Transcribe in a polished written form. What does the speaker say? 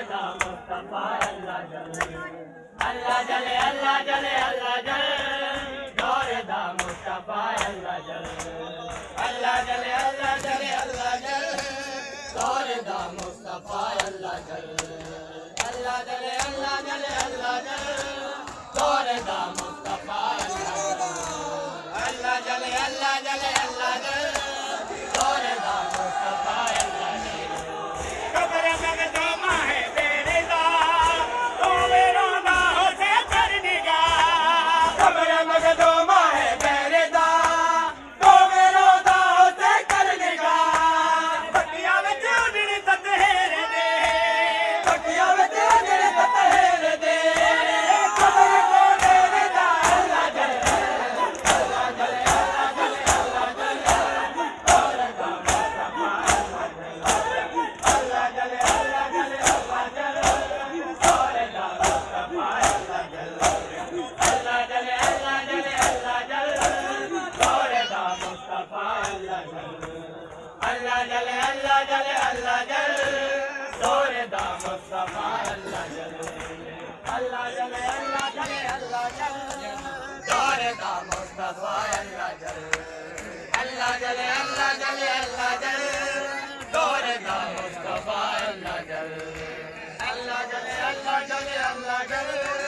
दा मुस्तफा अल्लाह जल अल्लाह जले अल्लाह जले अल्लाह जल दौर दा मुस्तफा अल्लाह जल अल्लाह जले अल्लाह जले अल्लाह जल दौर दा मुस्तफा अल्लाह जल अल्लाह जले अल्लाह जले अल्लाह जल दौर दा मुस्तफा अल्लाह जले अल्लाह जले अल्लाह जल दौर दा मुस्तफा अल्लाह जल कब्र में जो माहे तेरे दा तो मेरा दा हो से कर निगाह कब्र में जो माहे तेरे दा तो मेरा दा हो से कर निगाह बटिया में चूड़ी ततहेर दे बटिया में चूड़ी ततहेर दे कब्र को तेरे दा अल्लाह जल अल्लाह जल अल्लाह जल अल्लाह जल दौर दा मुस्तफा अल्लाह जल अल्लाह जल अल्लाह जल दौर दा मुस्तफा अल्लाह जल अल्लाह जल अल्लाह जल अल्लाह जल दौर दा मुस्तफा अल्लाह जल अल्लाह जल अल्लाह जल अल्लाह जल दौर दा मुस्तफा अल्लाह जल अल्लाह जल अल्लाह जल अल्लाह जल दौर दा मुस्तफा अल्लाह जल अल्लाह जल अल्लाह जल अल्लाह जल दौर दा मुस्तफा अल्लाह जल अल्लाह जल अल्लाह जल अल्लाह जल